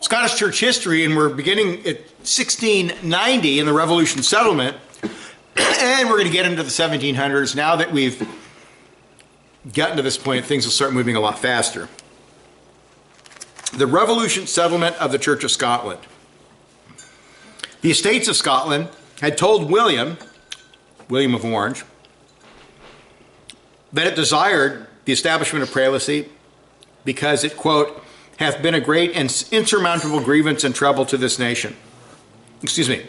Scottish church history, and we're beginning at 1690 in the Revolution settlement, and we're going to get into the 1700s. Now that we've gotten to this point, things will start moving a lot faster. The Revolution settlement of the Church of Scotland. The Estates of Scotland had told William of Orange, that it desired the establishment of prelacy because it, quote, hath been a great and insurmountable grievance and trouble to this nation. Excuse me.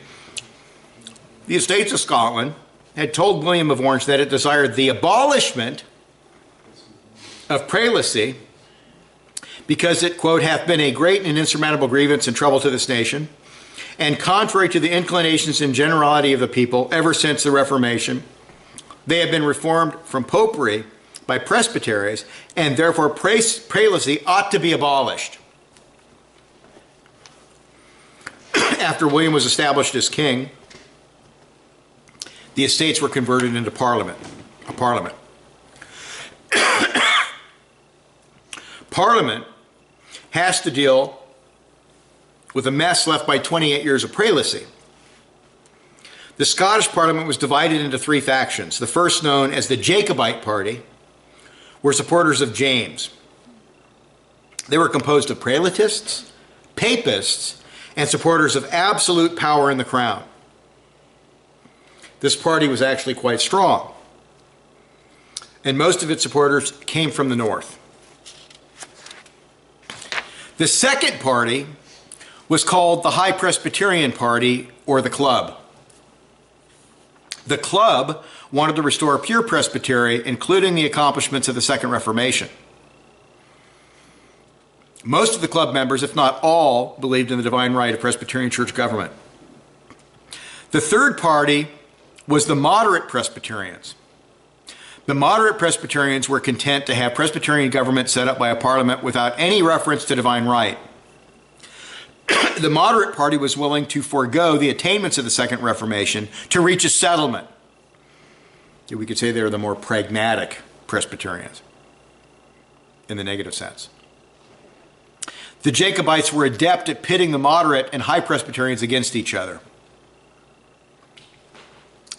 The Estates of Scotland had told William of Orange that it desired the abolishment of prelacy because it, quote, hath been a great and insurmountable grievance and trouble to this nation, and contrary to the inclinations and generality of the people ever since the Reformation, they have been reformed from popery by presbyteries, and therefore prelacy ought to be abolished. After William was established as king, the estates were converted into parliament. Parliament has to deal with a mess left by 28 years of prelacy. The Scottish Parliament was divided into three factions. The first, known as the Jacobite Party, were supporters of James. They were composed of prelatists, papists, and supporters of absolute power in the crown. This party was actually quite strong, and most of its supporters came from the north. The second party was called the High Presbyterian Party, or the Club. The Club wanted to restore pure presbytery, including the accomplishments of the Second Reformation. Most of the Club members, if not all, believed in the divine right of Presbyterian church government. The third party was the moderate Presbyterians. The moderate Presbyterians were content to have Presbyterian government set up by a parliament without any reference to divine right. The moderate party was willing to forego the attainments of the Second Reformation to reach a settlement. We could say they were the more pragmatic Presbyterians in the negative sense. The Jacobites were adept at pitting the moderate and high Presbyterians against each other.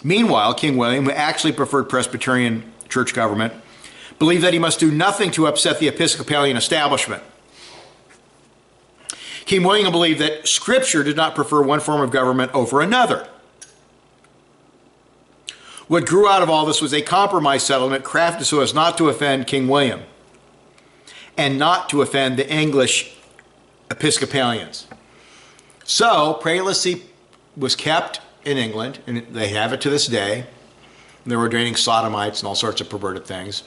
Meanwhile, King William, who actually preferred Presbyterian church government, believed that he must do nothing to upset the Episcopalian establishment. King William believed that Scripture did not prefer one form of government over another. What grew out of all this was a compromise settlement crafted so as not to offend King William and not to offend the English Episcopalians. So, prelacy was kept in England, and they have it to this day. They were ordaining sodomites and all sorts of perverted things.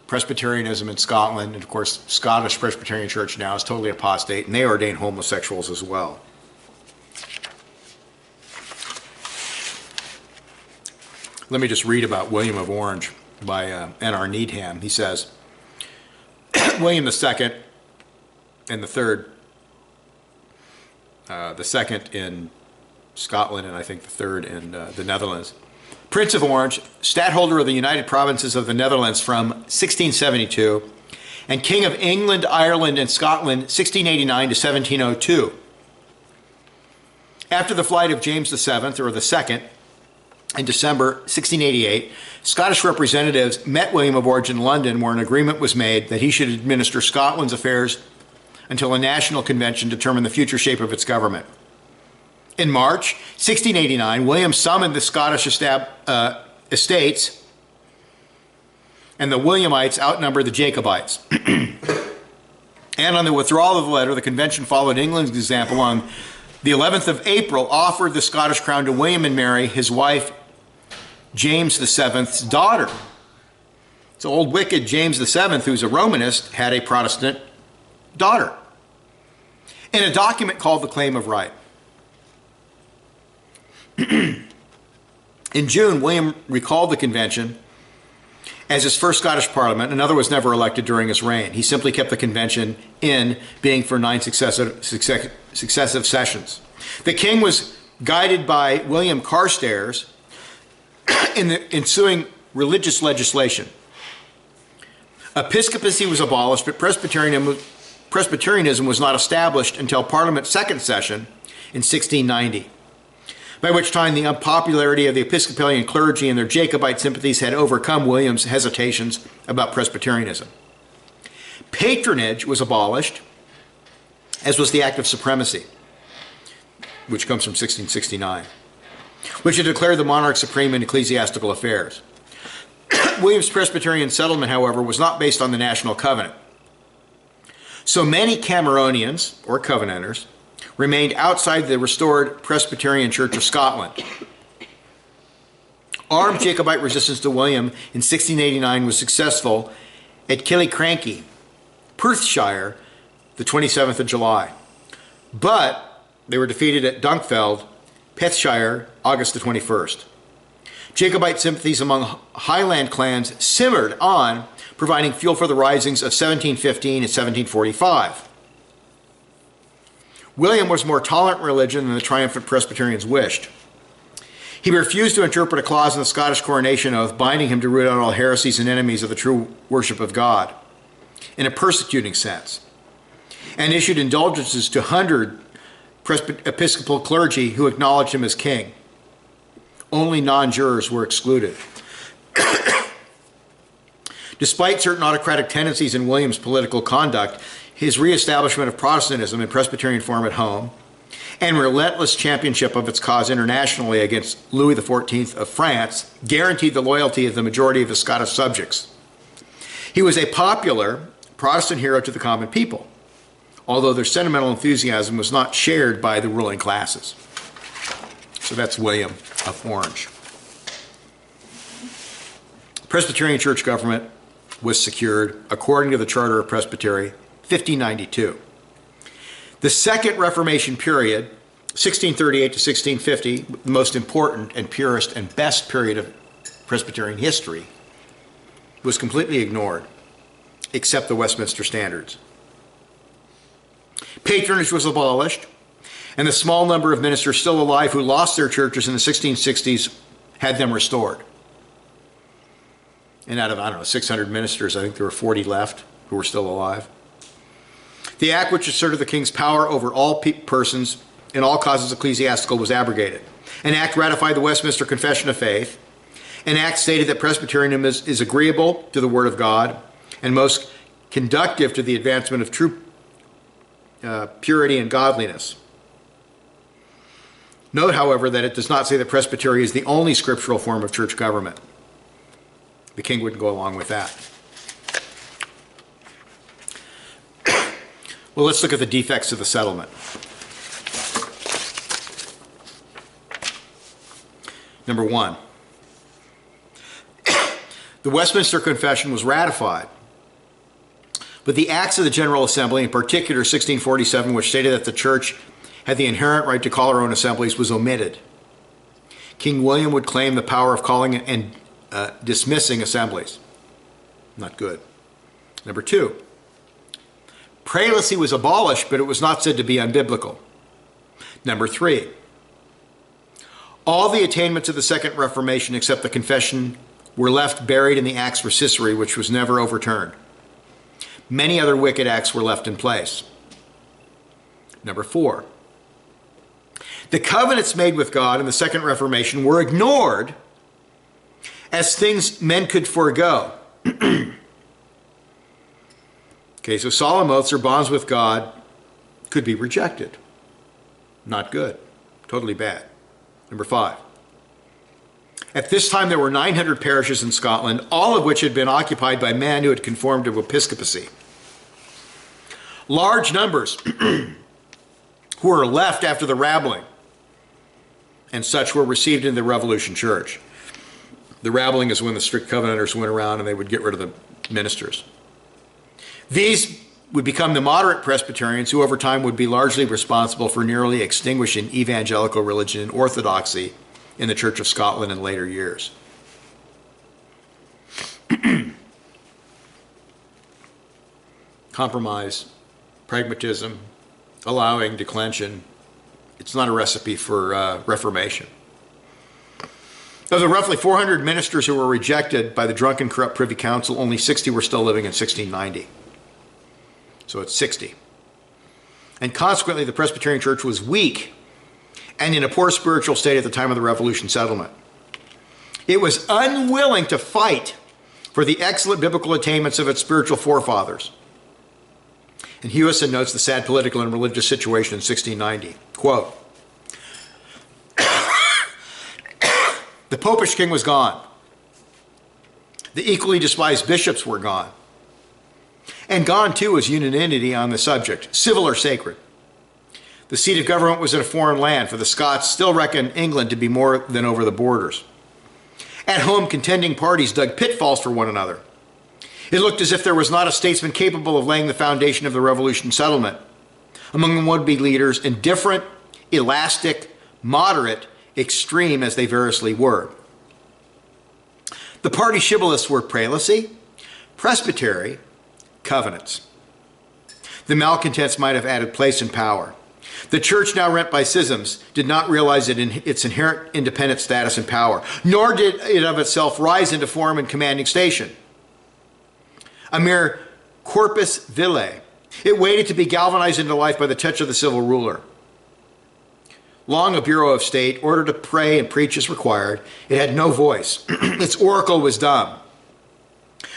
Presbyterianism in Scotland, and of course, Scottish Presbyterian Church now is totally apostate, and they ordain homosexuals as well. Let me just read about William of Orange by N.R. Needham. He says, William II and the third, the second in Scotland, and I think the third in the Netherlands. Prince of Orange, stadtholder of the United Provinces of the Netherlands from 1672, and King of England, Ireland, and Scotland 1689 to 1702. After the flight of James VII, or the Second, in December 1688, Scottish representatives met William of Orange in London, where an agreement was made that he should administer Scotland's affairs until a national convention determined the future shape of its government. In March 1689, William summoned the Scottish estates, and the Williamites outnumbered the Jacobites. And on the withdrawal of the letter, the convention followed England's example. On the 11th of April, offered the Scottish crown to William and Mary, his wife, James VII's daughter. So old wicked James VII, who's a Romanist, had a Protestant daughter. In a document called the Claim of Right. In June, William recalled the convention as his first Scottish parliament. Another was never elected during his reign. He simply kept the convention in being for 9 successive sessions. The king was guided by William Carstairs in the ensuing religious legislation. Episcopacy was abolished, but Presbyterianism Presbyterianism was not established until Parliament's second session in 1690, by which time the unpopularity of the Episcopalian clergy and their Jacobite sympathies had overcome William's hesitations about Presbyterianism. Patronage was abolished, as was the Act of Supremacy, which comes from 1669, which had declared the monarch supreme in ecclesiastical affairs. William's Presbyterian settlement, however, was not based on the National Covenant. So many Cameronians, or Covenanters, remained outside the restored Presbyterian Church of Scotland. Armed Jacobite resistance to William in 1689 was successful at Killiecrankie, Perthshire, the 27th of July. But they were defeated at Dunkfeld, Perthshire, August the 21st. Jacobite sympathies among Highland clans simmered on, providing fuel for the risings of 1715 and 1745. William was more tolerant religion than the triumphant Presbyterians wished. He refused to interpret a clause in the Scottish coronation oath binding him to root out all heresies and enemies of the true worship of God, in a persecuting sense, and issued indulgences to 100 Episcopal clergy who acknowledged him as king. Only non-jurors were excluded. Despite certain autocratic tendencies in William's political conduct, his reestablishment of Protestantism in Presbyterian form at home, and relentless championship of its cause internationally against Louis XIV of France guaranteed the loyalty of the majority of his Scottish subjects. He was a popular Protestant hero to the common people, although their sentimental enthusiasm was not shared by the ruling classes. So that's William of Orange. Presbyterian church government was secured according to the Charter of Presbytery, 1592. The Second Reformation period, 1638 to 1650, the most important and purest and best period of Presbyterian history, was completely ignored, except the Westminster Standards. Patronage was abolished, and the small number of ministers still alive who lost their churches in the 1660s had them restored. And out of, 600 ministers, I think there were 40 left who were still alive. The act which asserted the king's power over all persons in all causes ecclesiastical was abrogated. An act ratified the Westminster Confession of Faith. An act stated that Presbyterianism is agreeable to the Word of God and most conductive to the advancement of true purity and godliness. Note, however, that it does not say that presbytery is the only scriptural form of church government. The king wouldn't go along with that. Well, let's look at the defects of the settlement. Number one, the Westminster Confession was ratified, but the acts of the General Assembly, in particular 1647, which stated that the church had the inherent right to call her own assemblies, was omitted. King William would claim the power of calling and dismissing assemblies. Not good. Number two, prelacy was abolished, but it was not said to be unbiblical. Number three, all the attainments of the Second Reformation except the Confession were left buried in the Acts Recissory, which was never overturned. Many other wicked acts were left in place. Number four, the covenants made with God in the Second Reformation were ignored as things men could forego. Okay, so solemn oaths or bonds with God could be rejected. Not good. Totally bad. Number five, at this time there were 900 parishes in Scotland, all of which had been occupied by men who had conformed to episcopacy. Large numbers who were left after the rabbling, and such were received in the Revolution Church. The rabbling is when the strict Covenanters went around and they would get rid of the ministers. These would become the moderate Presbyterians, who over time would be largely responsible for nearly extinguishing evangelical religion and orthodoxy in the Church of Scotland in later years. Compromise, pragmatism, allowing declension. It's not a recipe for reformation. Of the roughly 400 ministers who were rejected by the drunken, corrupt Privy Council, only 60 were still living in 1690. So it's 60 and consequently the Presbyterian Church was weak and in a poor spiritual state at the time of the Revolution settlement. It was unwilling to fight for the excellent biblical attainments of its spiritual forefathers. And Hewison notes the sad political and religious situation in 1690. Quote, the popish king was gone. The equally despised bishops were gone. And gone, too, was unanimity on the subject, civil or sacred. The seat of government was in a foreign land, for the Scots still reckoned England to be more than over the borders. At home, contending parties dug pitfalls for one another. It looked as if there was not a statesman capable of laying the foundation of the Revolution settlement. Among them would be leaders indifferent, elastic, moderate, extreme as they variously were. The party shibboleths were prelacy, presbytery, covenants. The malcontents might have added place and power. The church, now rent by schisms, did not realize it in its inherent independent status and power, nor did it of itself rise into form and commanding station. A mere corpus villae, it waited to be galvanized into life by the touch of the civil ruler. Long a bureau of state, ordered to pray and preach as required, it had no voice. Its oracle was dumb.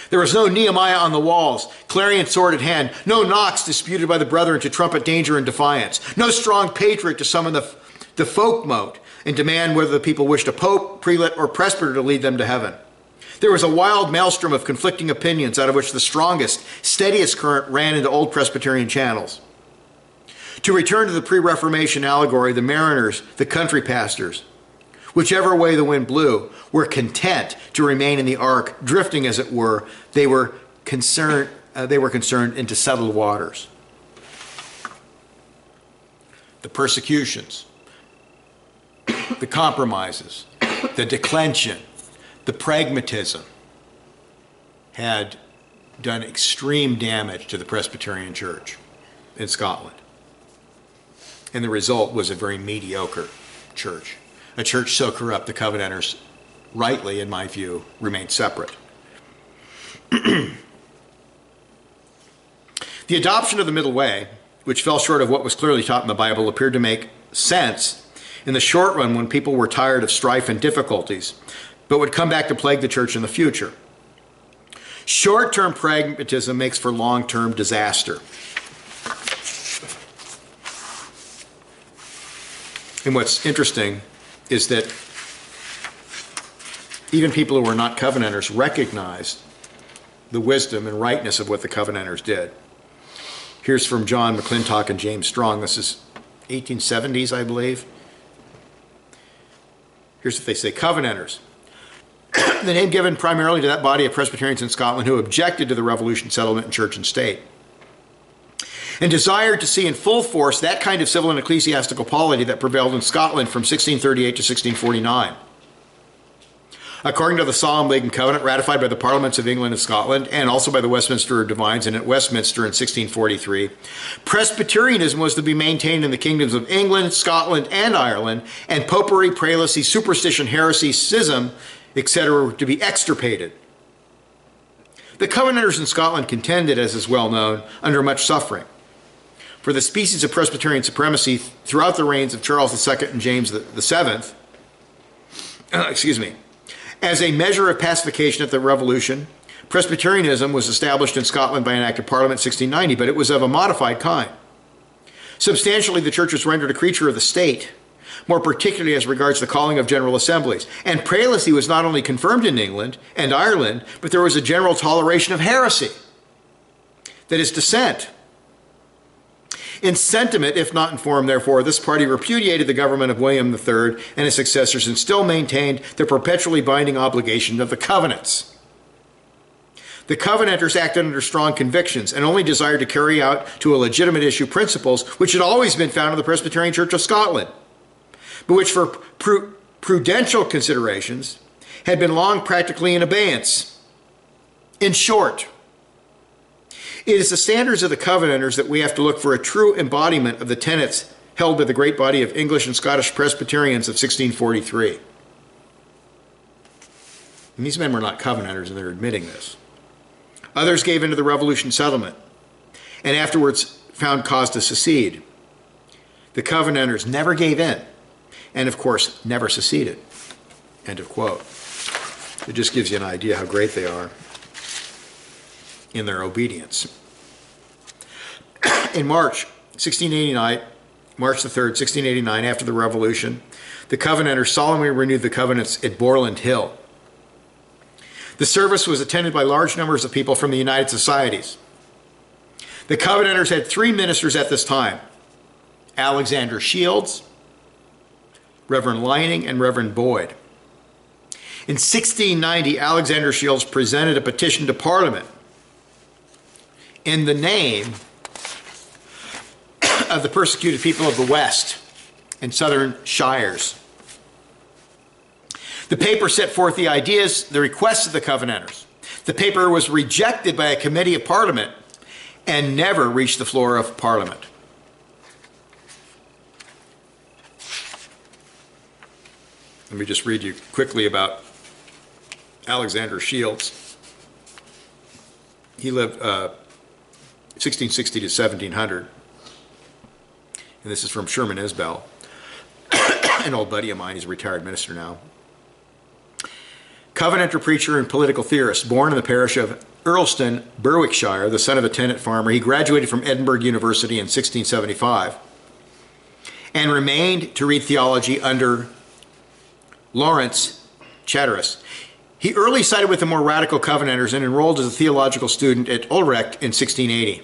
There was no Nehemiah on the walls, clarion sword at hand, no Knox disputed by the brethren to trumpet danger and defiance, no strong patriot to summon the folk mote and demand whether the people wished a pope, prelate, or presbyter to lead them to heaven. There was a wild maelstrom of conflicting opinions out of which the strongest, steadiest current ran into old Presbyterian channels. To return to the pre-Reformation allegory, the mariners, the country pastors, whichever way the wind blew, were content to remain in the ark, drifting as it were. They were concerned into settled waters. The persecutions, the compromises, the declension, the pragmatism had done extreme damage to the Presbyterian Church in Scotland. And the result was a very mediocre church. A church so corrupt the Covenanters, rightly, in my view, remained separate. The adoption of the middle way, which fell short of what was clearly taught in the Bible, appeared to make sense in the short run when people were tired of strife and difficulties, but would come back to plague the church in the future. Short-term pragmatism makes for long-term disaster. And what's interesting is that even people who were not Covenanters recognized the wisdom and rightness of what the Covenanters did. Here's from John McClintock and James Strong. This is 1870s, I believe. Here's what they say. Covenanters, the name given primarily to that body of Presbyterians in Scotland who objected to the Revolution settlement in church and state, and desired to see in full force that kind of civil and ecclesiastical polity that prevailed in Scotland from 1638 to 1649. According to the Solemn League and Covenant ratified by the Parliaments of England and Scotland, and also by the Westminster Divines and at Westminster in 1643, Presbyterianism was to be maintained in the kingdoms of England, Scotland, and Ireland, and popery, prelacy, superstition, heresy, schism, etc. were to be extirpated. The Covenanters in Scotland contended, as is well known, under much suffering. For the species of Presbyterian supremacy throughout the reigns of Charles II and James VII, as a measure of pacification at the Revolution, Presbyterianism was established in Scotland by an Act of Parliament in 1690, but it was of a modified kind. Substantially, the church was rendered a creature of the state, more particularly as regards the calling of general assemblies. And prelacy was not only confirmed in England and Ireland, but there was a general toleration of heresy, that is, dissent. In sentiment, if not in form, therefore, this party repudiated the government of William III and his successors and still maintained the perpetually binding obligation of the covenants. The Covenanters acted under strong convictions and only desired to carry out to a legitimate issue principles which had always been found in the Presbyterian Church of Scotland, but which for prudential considerations had been long practically in abeyance. In short, it is the standards of the Covenanters that we have to look for a true embodiment of the tenets held by the great body of English and Scottish Presbyterians of 1643. And these men were not Covenanters, and they're admitting this. Others gave into the Revolution settlement, and afterwards found cause to secede. The Covenanters never gave in, and of course, never seceded. End of quote. It just gives you an idea how great they are in their obedience. In March 1689, March the 3rd, 1689, after the Revolution, the Covenanters solemnly renewed the covenants at Borland Hill. The service was attended by large numbers of people from the United Societies. The Covenanters had 3 ministers at this time: Alexander Shields, Reverend Lining, and Reverend Boyd. In 1690, Alexander Shields presented a petition to Parliament in the name of the persecuted people of the West and Southern Shires. The paper set forth the ideas, the requests of the Covenanters. The paper was rejected by a committee of Parliament and never reached the floor of Parliament. Let me just read you quickly about Alexander Shields. He lived 1660 to 1700. And this is from Sherman Isbell, an old buddy of mine. He's a retired minister now. Covenanter preacher and political theorist, born in the parish of Earlston, Berwickshire, the son of a tenant farmer. He graduated from Edinburgh University in 1675 and remained to read theology under Lawrence Chatteris. He early sided with the more radical Covenanters and enrolled as a theological student at Ulrecht in 1680.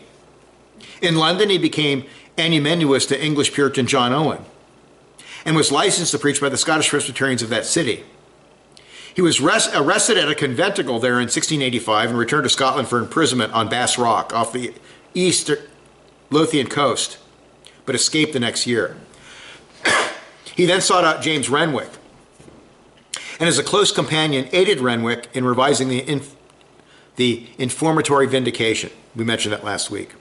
In London, he became annumenuous to English Puritan John Owen and was licensed to preach by the Scottish Presbyterians of that city. He was arrested at a conventicle there in 1685 and returned to Scotland for imprisonment on Bass Rock off the East Lothian coast, but escaped the next year. He then sought out James Renwick, and as a close companion aided Renwick in revising the Informatory Vindication. We mentioned that last week.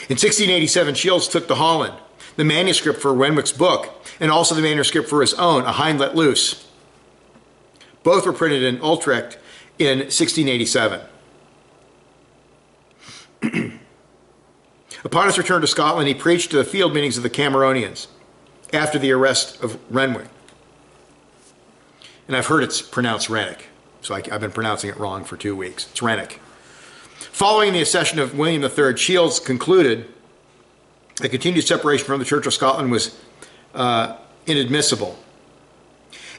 In 1687, Shields took to Holland the manuscript for Renwick's book and also the manuscript for his own, A Hind Let Loose. Both were printed in Utrecht in 1687. Upon his return to Scotland, he preached to the field meetings of the Cameronians after the arrest of Renwick. And I've heard it's pronounced Renwick, so I've been pronouncing it wrong for 2 weeks. It's Renwick. Following the accession of William III, Shields concluded that continued separation from the Church of Scotland was inadmissible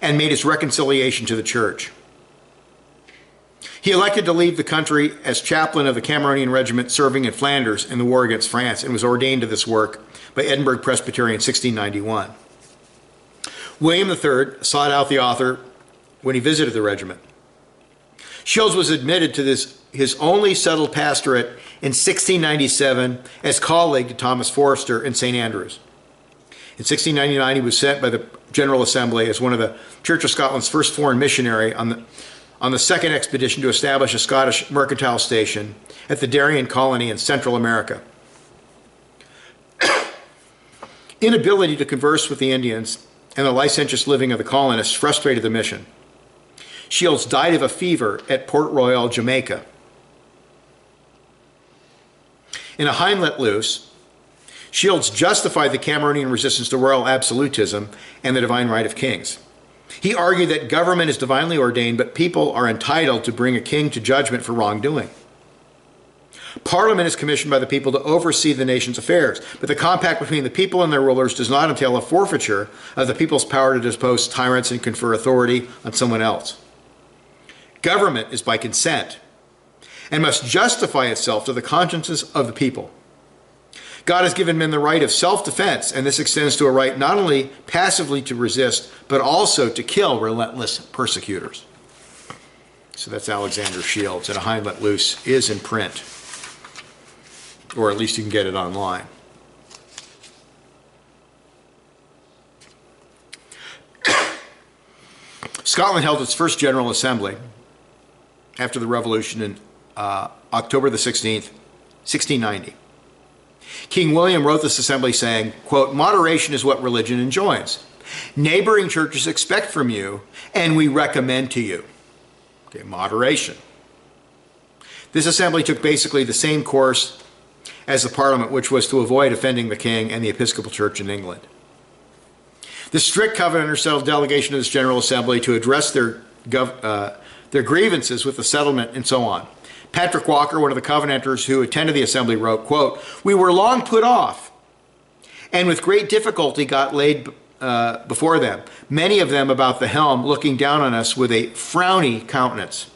and made his reconciliation to the Church. He elected to leave the country as chaplain of the Cameronian Regiment serving in Flanders in the war against France and was ordained to this work by Edinburgh Presbytery in 1691. William III sought out the author when he visited the regiment. Shields was admitted to his only settled pastorate in 1697 as colleague to Thomas Forster in St. Andrews. In 1699, he was sent by the General Assembly as one of the Church of Scotland's first foreign missionary on the second expedition to establish a Scottish mercantile station at the Darien colony in Central America. Inability to converse with the Indians and the licentious living of the colonists frustrated the mission. Shields died of a fever at Port Royal, Jamaica. In A Hind Let Loose, Shields justified the Cameronian resistance to royal absolutism and the divine right of kings. He argued that government is divinely ordained, but people are entitled to bring a king to judgment for wrongdoing. Parliament is commissioned by the people to oversee the nation's affairs, but the compact between the people and their rulers does not entail a forfeiture of the people's power to depose tyrants and confer authority on someone else. Government is by consent and must justify itself to the consciences of the people. God has given men the right of self-defense, and this extends to a right not only passively to resist, but also to kill relentless persecutors. So that's Alexander Shields, and A Hind Let Loose is in print, or at least you can get it online. Scotland held its first General Assembly after the Revolution in October the 16th, 1690. King William wrote this assembly saying, quote, "Moderation is what religion enjoins. Neighboring churches expect from you, and we recommend to you." Okay, moderation. This assembly took basically the same course as the Parliament, which was to avoid offending the king and the Episcopal Church in England. The strict Covenanters settled delegation of this General Assembly to address their grievances with the settlement and so on. Patrick Walker, one of the Covenanters who attended the assembly, wrote, quote, "We were long put off and with great difficulty got laid before them, many of them about the helm, looking down on us with a frowny countenance.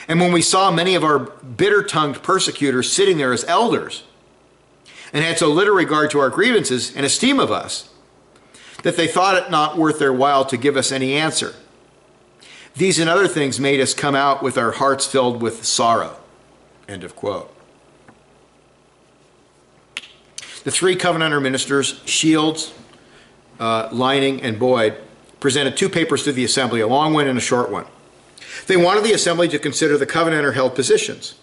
And when we saw many of our bitter-tongued persecutors sitting there as elders, and had so little regard to our grievances and esteem of us, that they thought it not worth their while to give us any answer. These and other things made us come out with our hearts filled with sorrow." End of quote. The three Covenanter ministers, Shields, Lining, and Boyd, presented two papers to the assembly, a long one and a short one. They wanted the assembly to consider the Covenanter-held positions.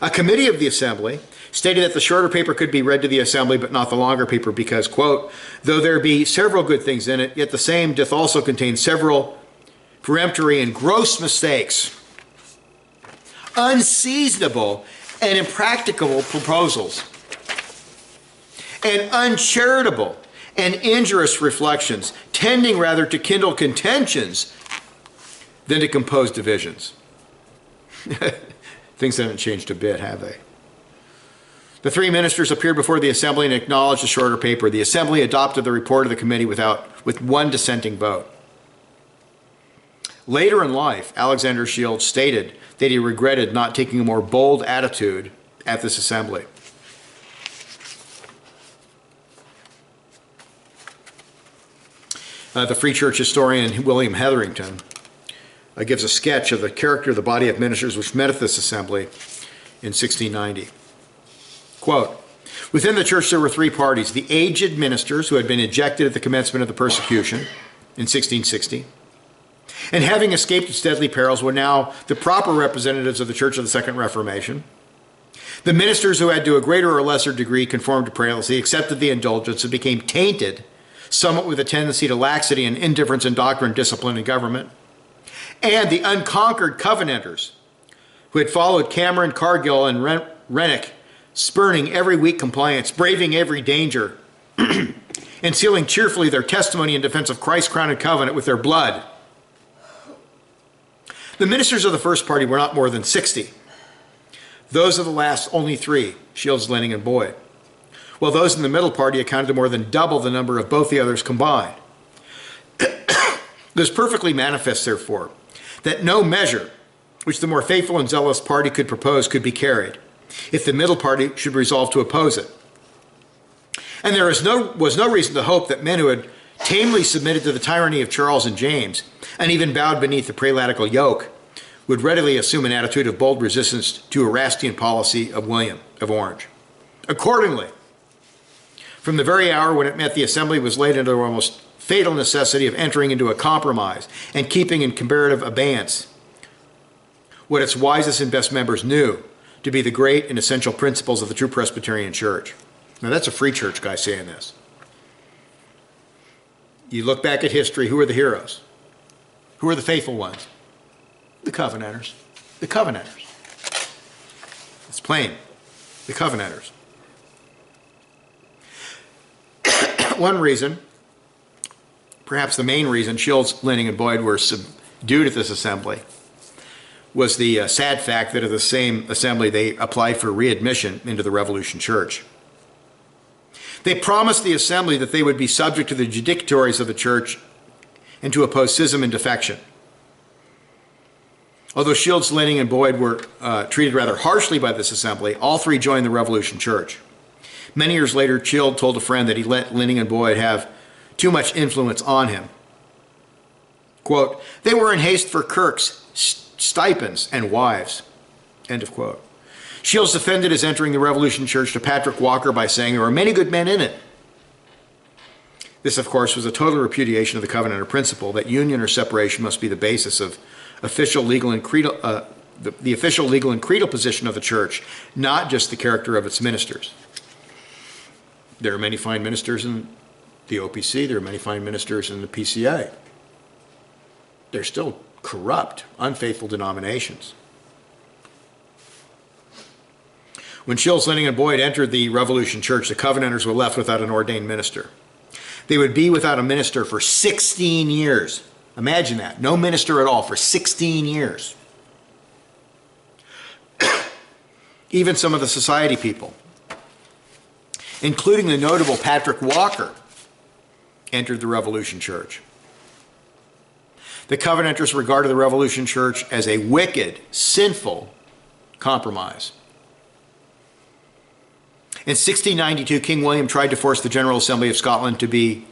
A committee of the assembly stated that the shorter paper could be read to the assembly, but not the longer paper, because, quote, "Though there be several good things in it, yet the same doth also contain several peremptory and gross mistakes, unseasonable and impracticable proposals, and uncharitable and injurious reflections, tending rather to kindle contentions than to compose divisions." Things haven't changed a bit, have they? The three ministers appeared before the assembly and acknowledged the shorter paper. The assembly adopted the report of the committee with one dissenting vote. Later in life, Alexander Shields stated that he regretted not taking a more bold attitude at this assembly. The Free Church historian William Hetherington gives a sketch of the character of the body of ministers which met at this assembly in 1690. Quote, "Within the church there were three parties: the aged ministers who had been ejected at the commencement of the persecution in 1660, and having escaped its deadly perils were now the proper representatives of the Church of the Second Reformation. The ministers who had to a greater or lesser degree conformed to prelacy, accepted the indulgence, and became tainted, somewhat with a tendency to laxity and indifference in doctrine, discipline, and government. And the unconquered Covenanters, who had followed Cameron, Cargill, and Rennick, spurning every weak compliance, braving every danger, and sealing cheerfully their testimony in defense of Christ's crown and covenant with their blood. The ministers of the first party were not more than 60. Those of the last, only 3, Shields, Lenning, and Boyd, while those in the middle party accounted to more than double the number of both the others combined. It is perfectly manifest, therefore, that no measure which the more faithful and zealous party could propose could be carried, if the middle party should resolve to oppose it. And there was no reason to hope that men who had tamely submitted to the tyranny of Charles and James, and even bowed beneath the prelatical yoke, would readily assume an attitude of bold resistance to Erastian policy of William of Orange. Accordingly, from the very hour when it met, the assembly was laid under the almost fatal necessity of entering into a compromise and keeping in comparative abeyance what its wisest and best members knew to be the great and essential principles of the true Presbyterian Church. Now that's a Free Church guy saying this. You look back at history, who are the heroes? Who are the faithful ones? The Covenanters. The Covenanters. It's plain. The Covenanters. One reason, perhaps the main reason, Shields, Lenning, and Boyd were subdued at this assembly was the sad fact that at the same assembly they applied for readmission into the Revolution Church. They promised the assembly that they would be subject to the judicatories of the church and to oppose schism and defection. Although Shields, Lenning, and Boyd were treated rather harshly by this assembly, all 3 joined the Revolution Church. Many years later, Shields told a friend that he let Lenning and Boyd have too much influence on him. Quote, "They were in haste for kirks, stipends, and wives." End of quote. Shields defended his entering the Revolution Church to Patrick Walker by saying there were many good men in it. This, of course, was a total repudiation of the Covenanter principle that union or separation must be the basis of official legal and creedal, the official legal and creedal position of the church, not just the character of its ministers. There are many fine ministers in the OPC. There are many fine ministers in the PCA. They're still corrupt, unfaithful denominations. When Shields, Lenning, and Boyd entered the Revolution Church, the Covenanters were left without an ordained minister. They would be without a minister for 16 years. Imagine that. No minister at all for 16 years. Even some of the society people, including the notable Patrick Walker, entered the Revolution Church. The Covenanters regarded the Revolution Church as a wicked, sinful compromise. In 1692, King William tried to force the General Assembly of Scotland to be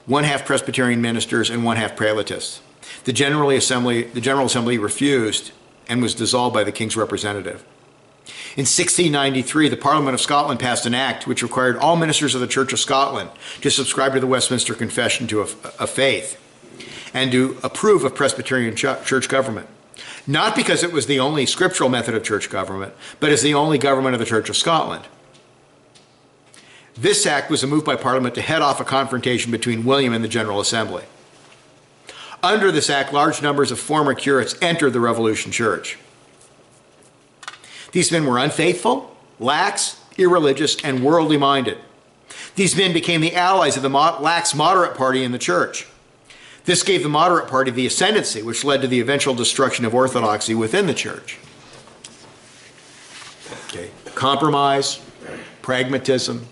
one-half Presbyterian ministers and one-half Prelatists. The General Assembly refused and was dissolved by the King's representative. In 1693, the Parliament of Scotland passed an act which required all ministers of the Church of Scotland to subscribe to the Westminster Confession of Faith and to approve of Presbyterian church government. Not because it was the only scriptural method of church government, but as the only government of the Church of Scotland. This act was a move by Parliament to head off a confrontation between William and the General Assembly. Under this act, large numbers of former curates entered the Revolution Church. These men were unfaithful, lax, irreligious, and worldly minded. These men became the allies of the lax moderate party in the church. This gave the moderate party the ascendancy, which led to the eventual destruction of orthodoxy within the church. Okay. Compromise, pragmatism,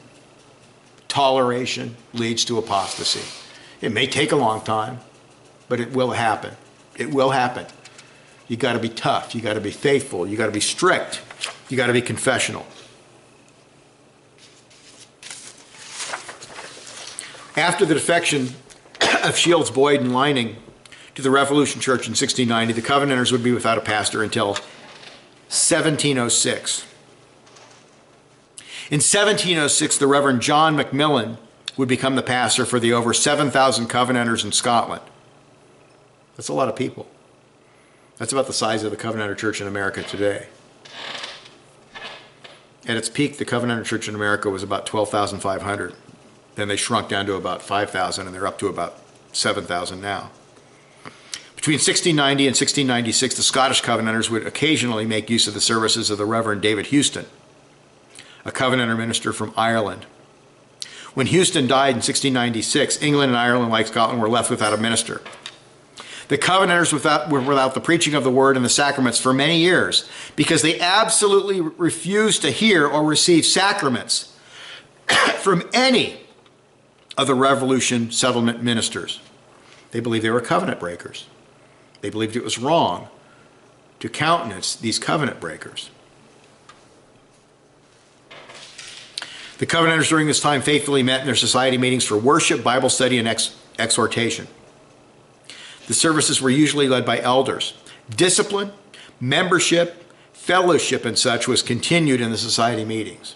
toleration leads to apostasy. It may take a long time, but it will happen. It will happen. You got to be tough. You got to be faithful. You got to be strict. You got to be confessional. After the defection of Shields, Boyd, and Lining to the Revolution Church in 1690, the Covenanters would be without a pastor until 1706. In 1706, the Reverend John Macmillan would become the pastor for the over 7,000 Covenanters in Scotland. That's a lot of people. That's about the size of the Covenanter Church in America today. At its peak, the Covenanter Church in America was about 12,500. Then they shrunk down to about 5,000, and they're up to about 7,000 now. Between 1690 and 1696, the Scottish Covenanters would occasionally make use of the services of the Reverend David Houston, a Covenanter minister from Ireland. When Houston died in 1696, England and Ireland, like Scotland, were left without a minister. The Covenanters were without the preaching of the word and the sacraments for many years because they absolutely refused to hear or receive sacraments from any of the Revolution settlement ministers. They believed they were covenant breakers. They believed it was wrong to countenance these covenant breakers. The Covenanters during this time faithfully met in their society meetings for worship, Bible study, and exhortation. The services were usually led by elders. Discipline, membership, fellowship, and such was continued in the society meetings.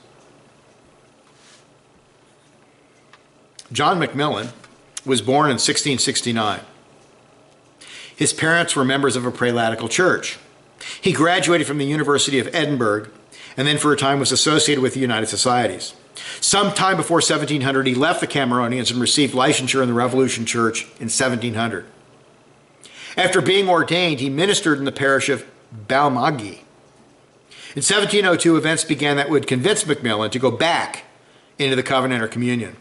John Macmillan was born in 1669. His parents were members of a prelatical church. He graduated from the University of Edinburgh and then for a time was associated with the United Societies. Sometime before 1700, he left the Cameronians and received licensure in the Revolution Church in 1700. After being ordained, he ministered in the parish of Balmaghy. In 1702, events began that would convince Macmillan to go back into the Covenanter communion.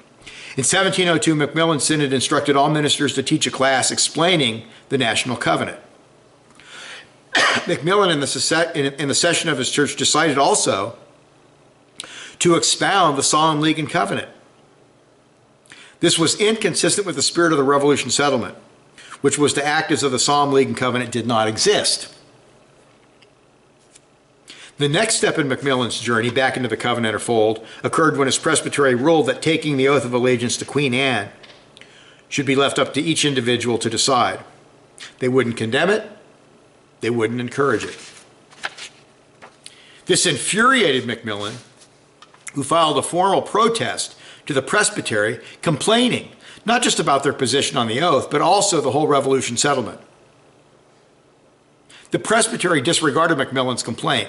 In 1702, Macmillan's synod instructed all ministers to teach a class explaining the national covenant. Macmillan, in the session of his church, decided also to expound the Solemn League and Covenant. This was inconsistent with the spirit of the Revolution settlement, which was to act as though the Solemn League and Covenant did not exist. The next step in Macmillan's journey back into the Covenanter fold occurred when his presbytery ruled that taking the oath of allegiance to Queen Anne should be left up to each individual to decide. They wouldn't condemn it. They wouldn't encourage it. This infuriated Macmillan, who filed a formal protest to the presbytery complaining not just about their position on the oath, but also the whole Revolution settlement. The presbytery disregarded Macmillan's complaint,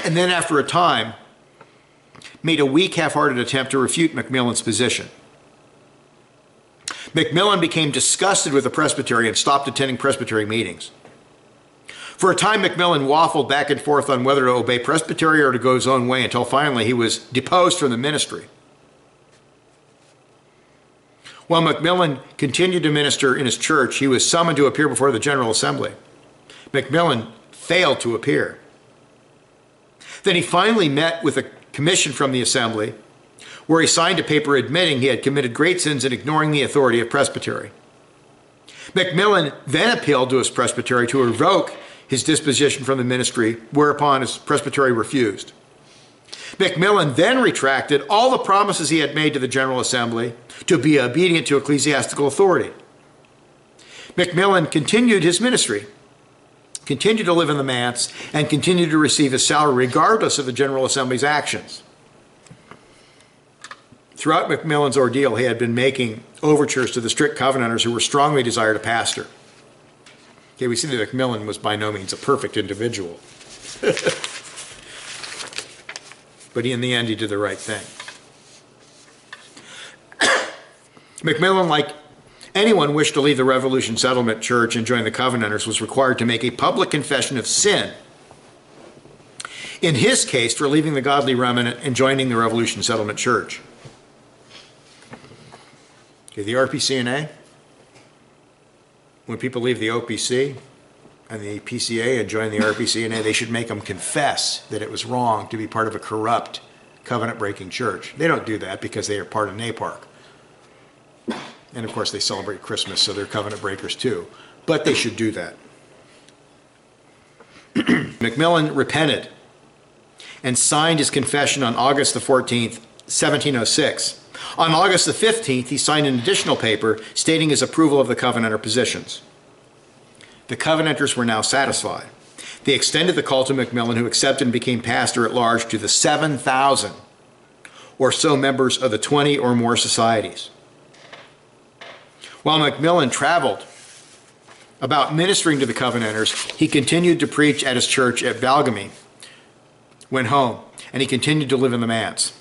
and then after a time, made a weak, half-hearted attempt to refute Macmillan's position. Macmillan became disgusted with the presbytery and stopped attending presbytery meetings. For a time, Macmillan waffled back and forth on whether to obey presbytery or to go his own way until finally he was deposed from the ministry. While Macmillan continued to minister in his church, he was summoned to appear before the General Assembly. Macmillan failed to appear. Then he finally met with a commission from the Assembly, where he signed a paper admitting he had committed great sins in ignoring the authority of presbytery. Macmillan then appealed to his presbytery to revoke his disposition from the ministry, whereupon his presbytery refused. Macmillan then retracted all the promises he had made to the General Assembly to be obedient to ecclesiastical authority. Macmillan continued his ministry, continued to live in the manse, and continued to receive his salary regardless of the General Assembly's actions. Throughout Macmillan's ordeal, he had been making overtures to the strict Covenanters who were strongly desired a pastor. Okay, we see that Macmillan was by no means a perfect individual. But in the end, he did the right thing. Macmillan, like anyone wished to leave the Revolution Settlement Church and join the Covenanters, was required to make a public confession of sin. In his case, for leaving the godly remnant and joining the Revolution Settlement Church. Okay, the RPC&A, when people leave the OPC and the PCA and join the RPC&A, they should make them confess that it was wrong to be part of a corrupt, covenant-breaking church. They don't do that because they are part of NAPARC. And of course, they celebrate Christmas, so they're covenant breakers too. But they should do that. Macmillan repented and signed his confession on August the 14th, 1706. On August the 15th, he signed an additional paper stating his approval of the Covenanter positions. The Covenanters were now satisfied. They extended the call to Macmillan, who accepted and became pastor at large, to the 7,000 or so members of the 20 or more societies. While Macmillan traveled about ministering to the Covenanters, he continued to preach at his church at Valgamy, went home, and he continued to live in the manse.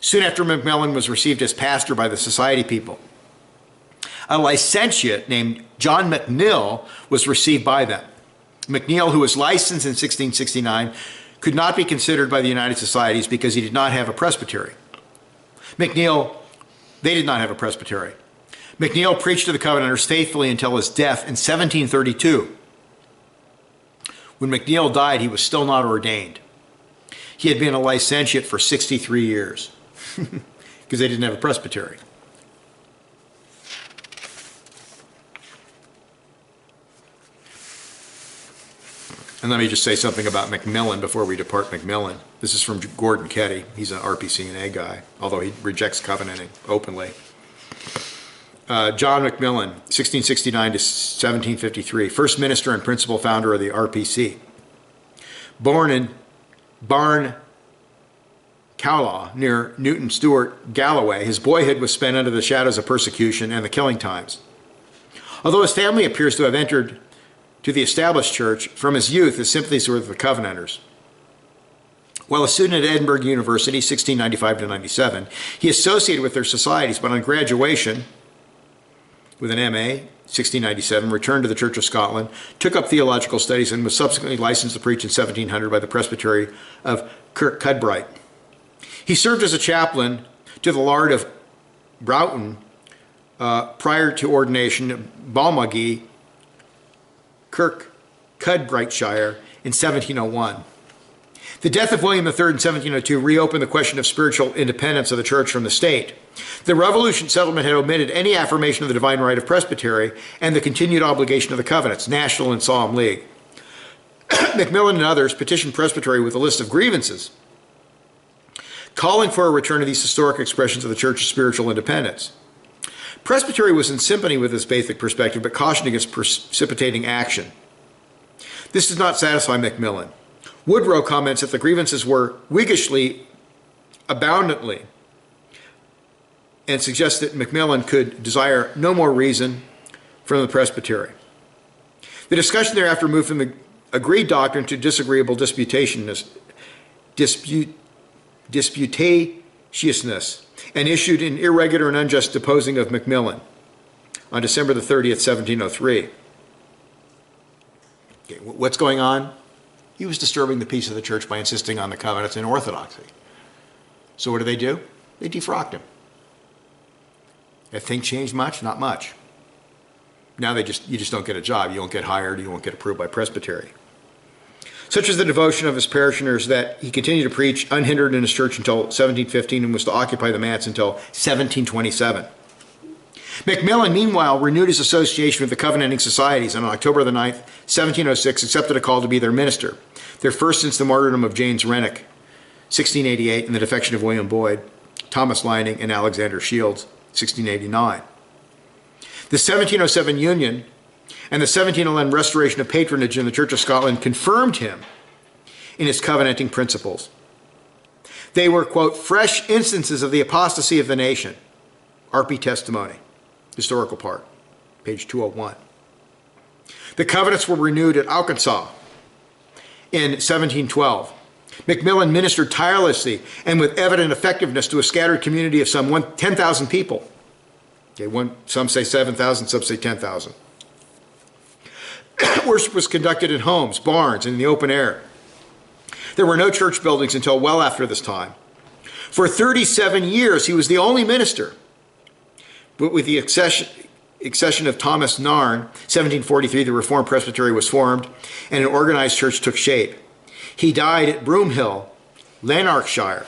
Soon after Macmillan was received as pastor by the society people, a licentiate named John McNeill was received by them. McNeill, who was licensed in 1669, could not be considered by the United Societies because he did not have a presbytery. They did not have a presbytery. McNeill preached to the Covenanters faithfully until his death in 1732. When McNeill died, he was still not ordained. He had been a licentiate for 63 years because they didn't have a presbytery. And let me just say something about Macmillan before we depart Macmillan. This is from Gordon Ketty. He's an RPC&A guy, although he rejects covenanting openly. John Macmillan, 1669 to 1753, first minister and principal founder of the RPC. Born in Barn Cowlaw, near Newton Stewart, Galloway, his boyhood was spent under the shadows of persecution and the killing times. Although his family appears to have entered to the established church, from his youth his sympathies were with the Covenanters. While a student at Edinburgh University, 1695 to 97, he associated with their societies, but on graduation, with an MA, 1697, returned to the Church of Scotland, took up theological studies, and was subsequently licensed to preach in 1700 by the Presbytery of Kirkcudbright. He served as a chaplain to the Laird of Broughton prior to ordination at Balmagee, Kirkcudbrightshire, in 1701. The death of William III in 1702 reopened the question of spiritual independence of the church from the state. The Revolution Settlement had omitted any affirmation of the divine right of presbytery and the continued obligation of the covenants, National and Solemn League. Macmillan and others petitioned presbytery with a list of grievances, calling for a return to these historic expressions of the church's spiritual independence. Presbytery was in sympathy with this basic perspective, but cautioned against precipitating action. This did not satisfy Macmillan. Woodrow comments that the grievances were Whiggishly abundantly, and suggests that Macmillan could desire no more reason from the presbytery. The discussion thereafter moved from the agreed doctrine to disagreeable disputatiousness, and issued an irregular and unjust deposing of Macmillan on December the 30th, 1703. Okay, what's going on? He was disturbing the peace of the church by insisting on the covenants and orthodoxy. So what do? They defrocked him. Have things changed much? Not much. Now you just don't get a job. You don't get hired. You won't get approved by presbytery. Such was the devotion of his parishioners that he continued to preach unhindered in his church until 1715 and was to occupy the manse until 1727. Macmillan, meanwhile, renewed his association with the Covenanting Societies, and on October the 9th, 1706, accepted a call to be their minister, their first since the martyrdom of James Renwick, 1688, and the defection of William Boyd, Thomas Lining, and Alexander Shields, 1689. The 1707 union and the 1711 restoration of patronage in the Church of Scotland confirmed him in his covenanting principles. They were, quote, fresh instances of the apostasy of the nation. RP Testimony, historical part, page 201. The covenants were renewed at Arkansas in 1712. Macmillan ministered tirelessly and with evident effectiveness to a scattered community of some 10,000 people. Okay, some say 7,000, some say 10,000. Worship was conducted in homes, barns, and in the open air. There were no church buildings until well after this time. For 37 years, he was the only minister. But with the accession of Thomas Narn, 1743, the Reformed Presbytery was formed, and an organized church took shape. He died at Broomhill, Lanarkshire.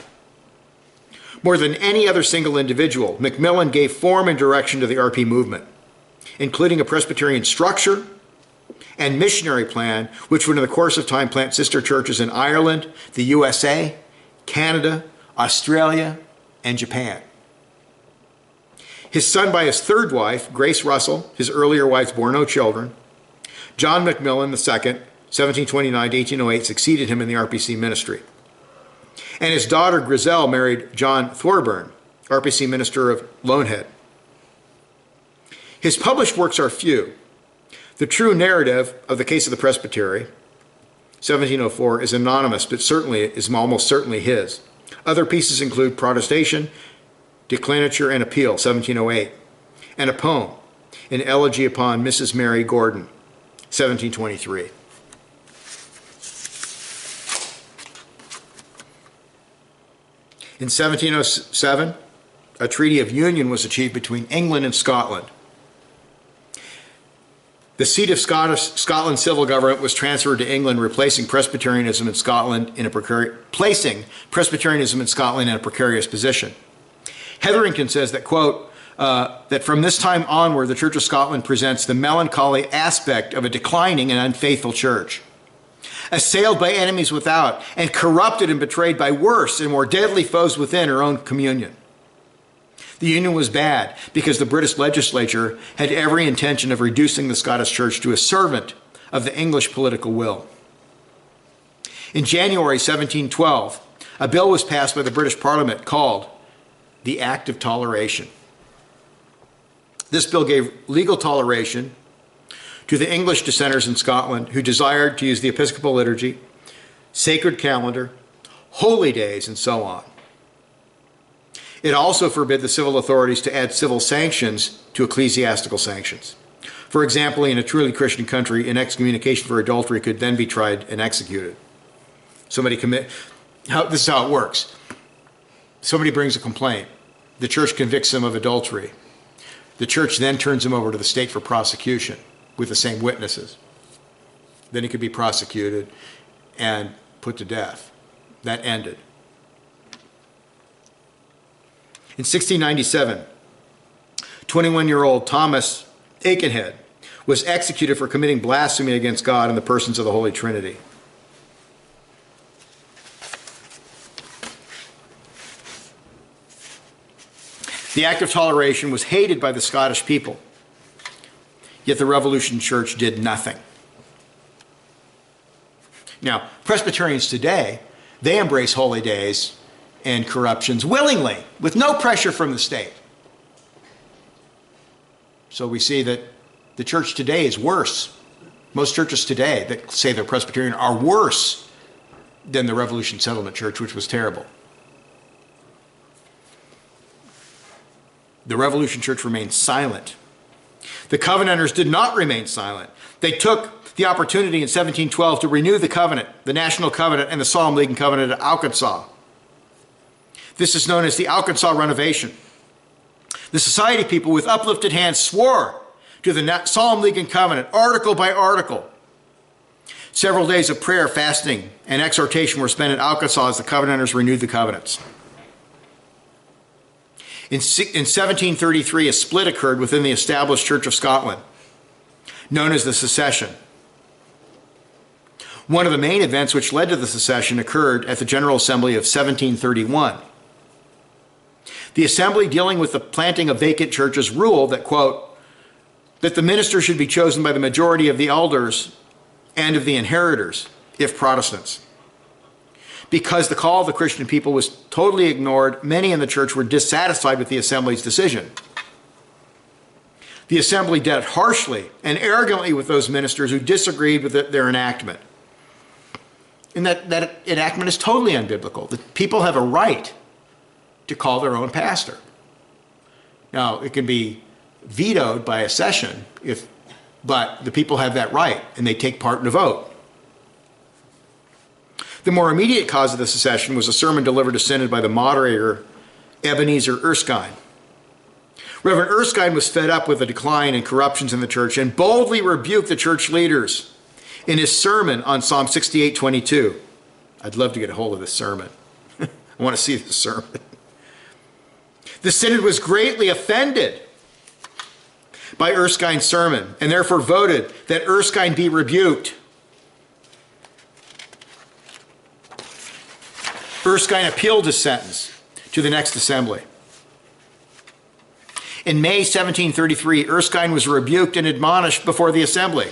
More than any other single individual, Macmillan gave form and direction to the RP movement, including a Presbyterian structure and missionary plan, which would in the course of time plant sister churches in Ireland, the USA, Canada, Australia, and Japan. His son by his third wife, Grace Russell, his earlier wives bore no children. John Macmillan II, 1729 to 1808, succeeded him in the RPC ministry. And his daughter Griselle married John Thorburn, RPC minister of Loanhead. His published works are few. The true narrative of the case of the presbytery, 1704, is anonymous, but is almost certainly his. Other pieces include Protestation, Declinature, and Appeal, 1708, and a poem, an elegy upon Mrs. Mary Gordon, 1723. In 1707, a treaty of union was achieved between England and Scotland. The seat of Scotland's civil government was transferred to England, replacing Presbyterianism in Scotland in a precarious position. Hetherington says that, quote, that from this time onward, the Church of Scotland presents the melancholy aspect of a declining and unfaithful church, assailed by enemies without, and corrupted and betrayed by worse and more deadly foes within her own communion. The union was bad because the British legislature had every intention of reducing the Scottish Church to a servant of the English political will. In January 1712, a bill was passed by the British Parliament called the Act of Toleration. This bill gave legal toleration to the English dissenters in Scotland who desired to use the Episcopal liturgy, sacred calendar, holy days, and so on. It also forbid the civil authorities to add civil sanctions to ecclesiastical sanctions. For example, in a truly Christian country, an excommunication for adultery could then be tried and executed. This is how it works. Somebody brings a complaint. The church convicts them of adultery. The church then turns him over to the state for prosecution with the same witnesses. Then he could be prosecuted and put to death. That ended. In 1697, 21-year-old Thomas Aikenhead was executed for committing blasphemy against God and the persons of the Holy Trinity. The Act of Toleration was hated by the Scottish people, yet the Revolution Church did nothing. Now, Presbyterians today, they embrace holy days and corruptions willingly, with no pressure from the state. So we see that the church today is worse. Most churches today that say they're Presbyterian are worse than the Revolution Settlement Church, which was terrible. The Revolution Church remained silent. The Covenanters did not remain silent. They took the opportunity in 1712 to renew the covenant, the National Covenant and the Solemn League and Covenant at Arkansas. This is known as the Arkansas Renovation. The society people with uplifted hands swore to the Solemn League and Covenant, article by article. Several days of prayer, fasting, and exhortation were spent at Alcazar as the Covenanters renewed the covenants. In 1733, a split occurred within the established Church of Scotland, known as the Secession. One of the main events which led to the secession occurred at the General Assembly of 1731. The assembly, dealing with the planting of vacant churches, ruled that, quote, that the minister should be chosen by the majority of the elders and of the inheritors, if Protestants. Because the call of the Christian people was totally ignored, many in the church were dissatisfied with the assembly's decision. The assembly dealt harshly and arrogantly with those ministers who disagreed with their enactment. And that enactment is totally unbiblical. The people have a right to call their own pastor. Now, it can be vetoed by a session, but the people have that right, and they take part in the vote. The more immediate cause of the secession was a sermon delivered to synod by the moderator, Ebenezer Erskine. Reverend Erskine was fed up with the decline and corruptions in the church and boldly rebuked the church leaders in his sermon on Psalm 68:22. I'd love to get a hold of this sermon. I want to see this sermon. The synod was greatly offended by Erskine's sermon and therefore voted that Erskine be rebuked. Erskine appealed his sentence to the next assembly. In May 1733, Erskine was rebuked and admonished before the assembly.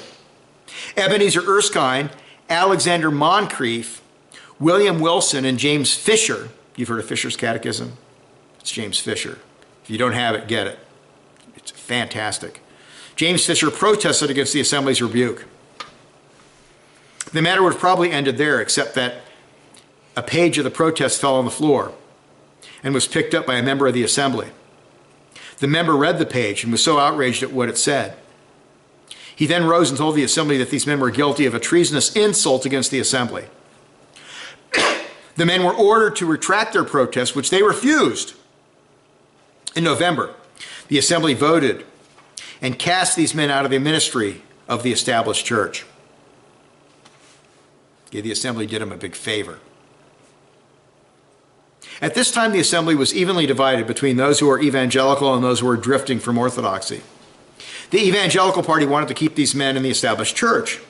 Ebenezer Erskine, Alexander Moncrief, William Wilson, and James Fisher, you've heard of Fisher's Catechism? It's James Fisher. If you don't have it, get it. It's fantastic. James Fisher protested against the assembly's rebuke. The matter would have probably ended there, except that a page of the protest fell on the floor and was picked up by a member of the assembly. The member read the page and was so outraged at what it said. He then rose and told the assembly that these men were guilty of a treasonous insult against the assembly. The men were ordered to retract their protest, which they refused. In November, the assembly voted and cast these men out of the ministry of the established church. Okay, the assembly did them a big favor. At this time, the assembly was evenly divided between those who were evangelical and those who were drifting from orthodoxy. The evangelical party wanted to keep these men in the established church.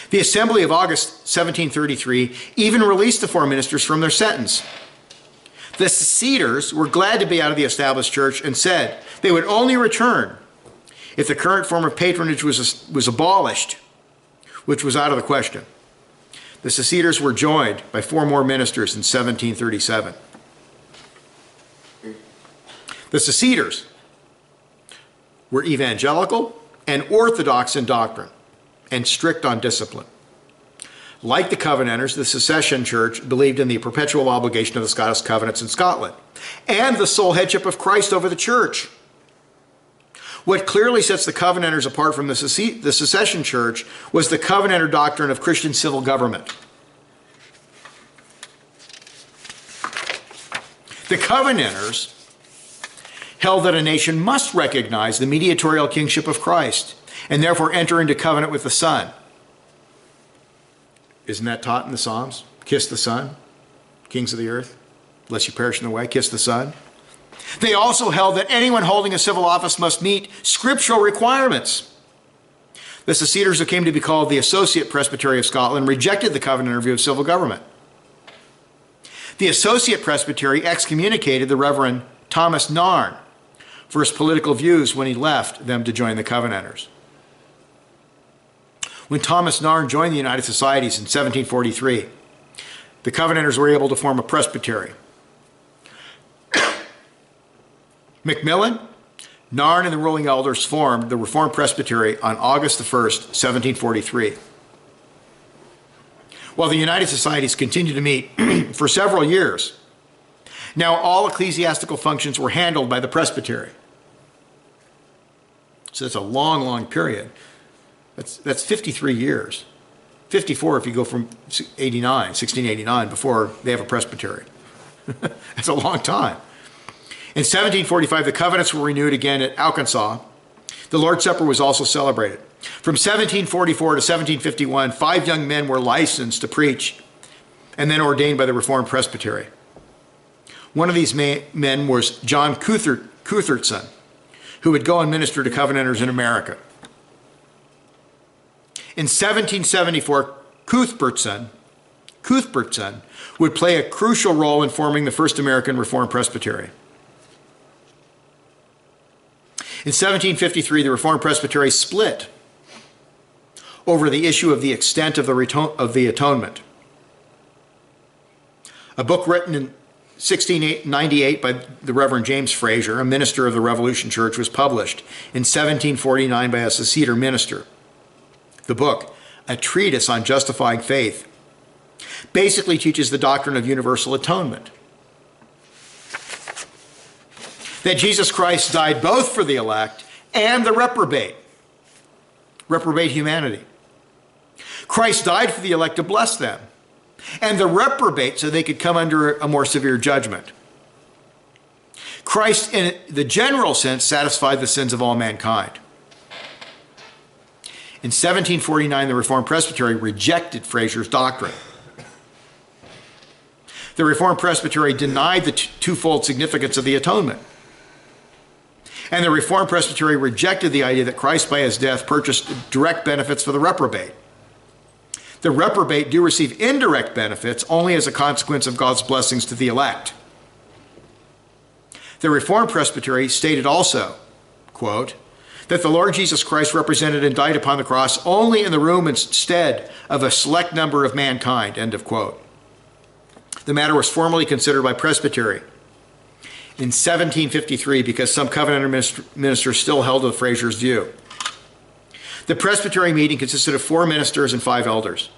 The assembly of August 1733 even released the 4 ministers from their sentence. The seceders were glad to be out of the established church and said they would only return if the current form of patronage was abolished, which was out of the question. The seceders were joined by 4 more ministers in 1737. The seceders were evangelical and orthodox in doctrine and strict on discipline. Like the Covenanters, the Secession Church believed in the perpetual obligation of the Scottish Covenants in Scotland and the sole headship of Christ over the church. What clearly sets the Covenanters apart from the Secession Church was the Covenanter doctrine of Christian civil government. The Covenanters held that a nation must recognize the mediatorial kingship of Christ and therefore enter into covenant with the Son. Isn't that taught in the Psalms? Kiss the Son, kings of the earth, lest you perish in the way, kiss the Son. They also held that anyone holding a civil office must meet scriptural requirements. The seceders, who came to be called the Associate Presbytery of Scotland, rejected the Covenanter view of civil government. The Associate Presbytery excommunicated the Reverend Thomas Narn for his political views when he left them to join the Covenanters. When Thomas Narn joined the United Societies in 1743, the Covenanters were able to form a presbytery. Macmillan, Narn, and the ruling elders formed the Reformed Presbytery on August the 1st, 1743. While the United Societies continued to meet for several years, now all ecclesiastical functions were handled by the presbytery. So that's a long, long period. That's 53 years. 54 if you go from 1689, before they have a presbytery. That's a long time. In 1745, the covenants were renewed again at Arkansas. The Lord's Supper was also celebrated. From 1744 to 1751, 5 young men were licensed to preach and then ordained by the Reformed Presbytery. One of these men was John Cuthbertson, who would go and minister to Covenanters in America. In 1774, Cuthbertson would play a crucial role in forming the first American Reformed Presbytery. In 1753, the Reformed Presbytery split over the issue of the extent of the atonement. A book written in 1698 by the Reverend James Fraser, a minister of the Revolution Church, was published in 1749 by a Seceder minister. The book, A Treatise on Justifying Faith, basically teaches the doctrine of universal atonement. That Jesus Christ died both for the elect and the reprobate humanity. Christ died for the elect to bless them, and the reprobate so they could come under a more severe judgment. Christ, in the general sense, satisfied the sins of all mankind. In 1749, the Reformed Presbytery rejected Fraser's doctrine. The Reformed Presbytery denied the twofold significance of the atonement. And the Reformed Presbytery rejected the idea that Christ, by his death, purchased direct benefits for the reprobate. The reprobate do receive indirect benefits only as a consequence of God's blessings to the elect. The Reformed Presbytery stated also, quote, that the Lord Jesus Christ represented and died upon the cross only in the room instead of a select number of mankind, end of quote. The matter was formally considered by Presbytery in 1753 because some Covenanter ministers still held to Fraser's view. The Presbytery meeting consisted of 4 ministers and 5 elders.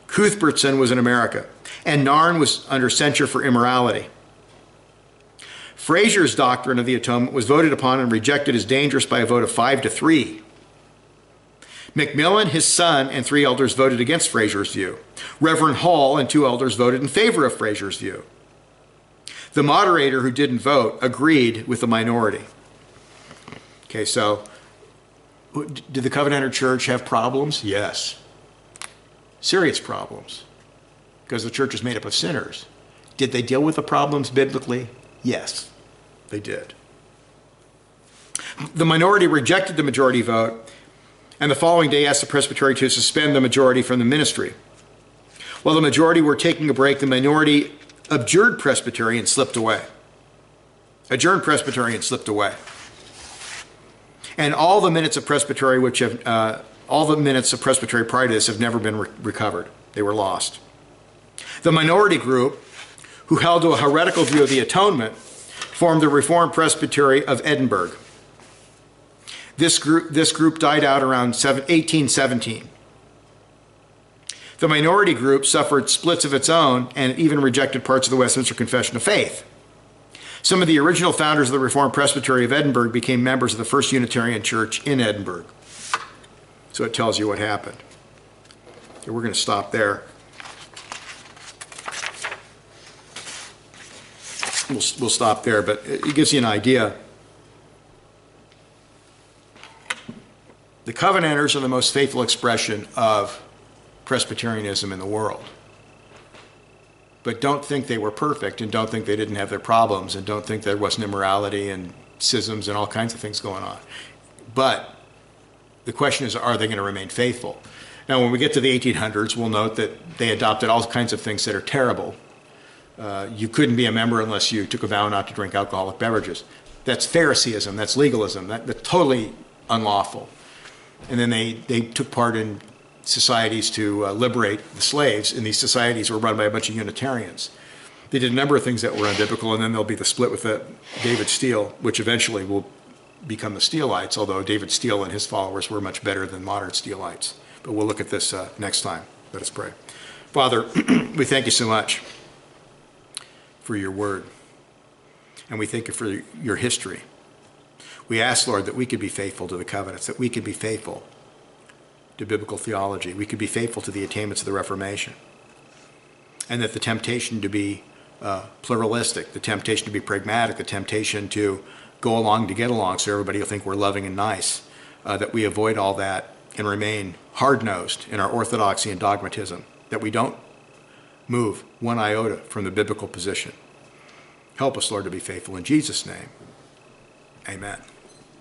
Cuthbertson was in America, and Narn was under censure for immorality. Fraser's doctrine of the atonement was voted upon and rejected as dangerous by a vote of 5-3. Macmillan, his son, and 3 elders voted against Fraser's view. Reverend Hall and 2 elders voted in favor of Fraser's view. The moderator, who didn't vote, agreed with the minority. Okay, so did the Covenanter Church have problems? Yes. Serious problems, because the church is made up of sinners. Did they deal with the problems biblically? Yes, they did. The minority rejected the majority vote, and the following day asked the Presbytery to suspend the majority from the ministry. While the majority were taking a break, the minority adjourned Presbyterian slipped away. And all the minutes of Presbytery prior to this have never been recovered. They were lost. The minority group, who held to a heretical view of the atonement, formed the Reformed Presbytery of Edinburgh. This group died out around 1817. The minority group suffered splits of its own and even rejected parts of the Westminster Confession of Faith. Some of the original founders of the Reformed Presbytery of Edinburgh became members of the First Unitarian Church in Edinburgh. So it tells you what happened. Okay, we're going to stop there. We'll stop there, but it gives you an idea. The Covenanters are the most faithful expression of Presbyterianism in the world. But don't think they were perfect, and don't think they didn't have their problems, and don't think there wasn't immorality and schisms and all kinds of things going on. But the question is, are they going to remain faithful? Now, when we get to the 1800s, we'll note that they adopted all kinds of things that are terrible. You couldn't be a member unless you took a vow not to drink alcoholic beverages. That's Phariseeism, that's legalism, that's totally unlawful. And then they took part in societies to liberate the slaves, and these societies were run by a bunch of Unitarians. They did a number of things that were unbiblical, and then there'll be the split with David Steele, which eventually will become the Steelites, although David Steele and his followers were much better than modern Steelites. But we'll look at this next time. Let us pray. Father, we thank you so much for your word, and we thank you for your history. We ask, Lord, that we could be faithful to the covenants, that we could be faithful to biblical theology, we could be faithful to the attainments of the Reformation, and that the temptation to be pluralistic, the temptation to be pragmatic, the temptation to go along to get along so everybody will think we're loving and nice, that we avoid all that and remain hard-nosed in our orthodoxy and dogmatism, that we don't move one iota from the biblical position. Help us, Lord, to be faithful in Jesus' name. Amen.